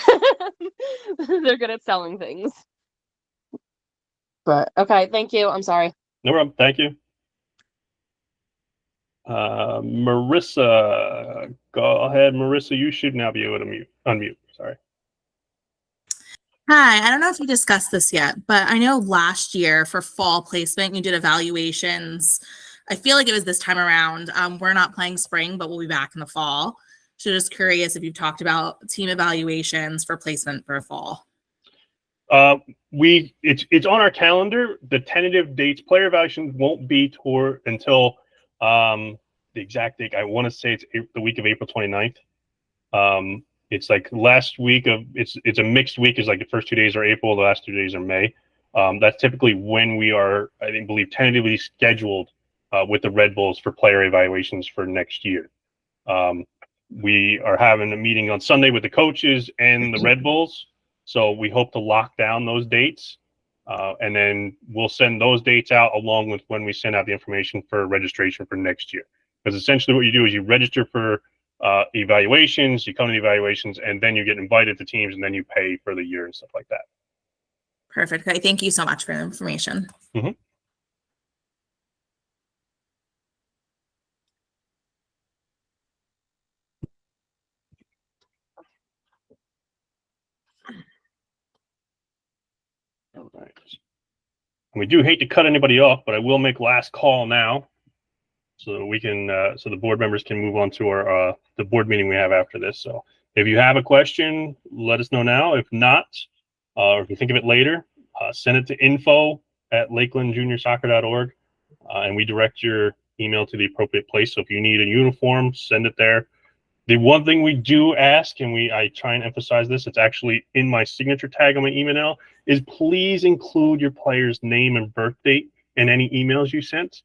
they're good at selling things. But okay, thank you. I'm sorry. No problem. Thank you. Marissa, go ahead. Marissa, you should now be able to unmute. Sorry. Hi, I don't know if you discussed this yet, but I know last year for fall placement, you did evaluations. I feel like it was this time around. We're not playing spring, but we'll be back in the fall. So just curious if you've talked about team evaluations for placement for fall. It's on our calendar. The tentative dates, player evaluations won't be until the exact date. I want to say it's the week of April 29th. It's like last week of it's a mixed week. Is like the first 2 days are April, the last 2 days are May. That's typically when we are, I believe, tentatively scheduled with the Red Bulls for player evaluations for next year. We are having a meeting on Sunday with the coaches and the Red Bulls. So we hope to lock down those dates. And then we'll send those dates out along with when we send out the information for registration for next year. Because essentially what you do is you register for evaluations, you come to the evaluations, and then you get invited to teams, and then you pay for the year and stuff like that. Perfect. Okay, thank you so much for the information. Mm-hmm. All right. And we do hate to cut anybody off, but I will make last call now, so that we can, so the board members can move on to our the board meeting we have after this. So if you have a question, let us know now. If not, or if you think of it later, send it to info@lakelandjuniorsoccer.org, and we direct your email to the appropriate place. So if you need a uniform, send it there. The one thing we do ask, and I try and emphasize this, it's actually in my signature tag on my email, is please include your player's name and birth date in any emails you sent.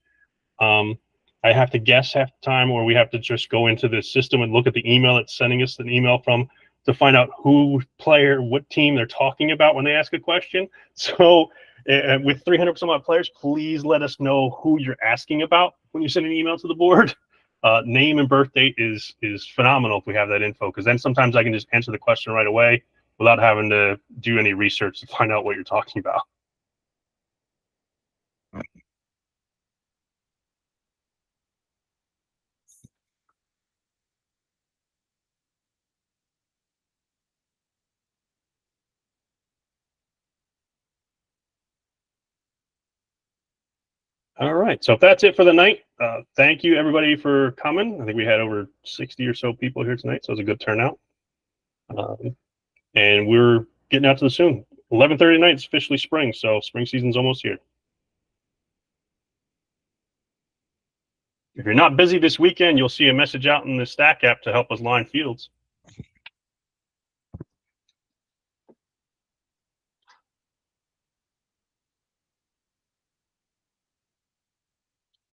I have to guess half the time, or we have to just go into the system and look at the email it's sending us an email from to find out who player, what team they're talking about when they ask a question. So with 300% of players, please let us know who you're asking about when you send an email to the board. Name and birth date is phenomenal if we have that info, because then sometimes I can just answer the question right away without having to do any research to find out what you're talking about. All right, so if that's it for the night, thank you everybody for coming. I think we had over 60 or so people here tonight, so it was a good turnout. And we're getting out to the soon. 11:30 tonight is officially spring, so spring season's almost here. If you're not busy this weekend, you'll see a message out in the Stack app to help us line fields.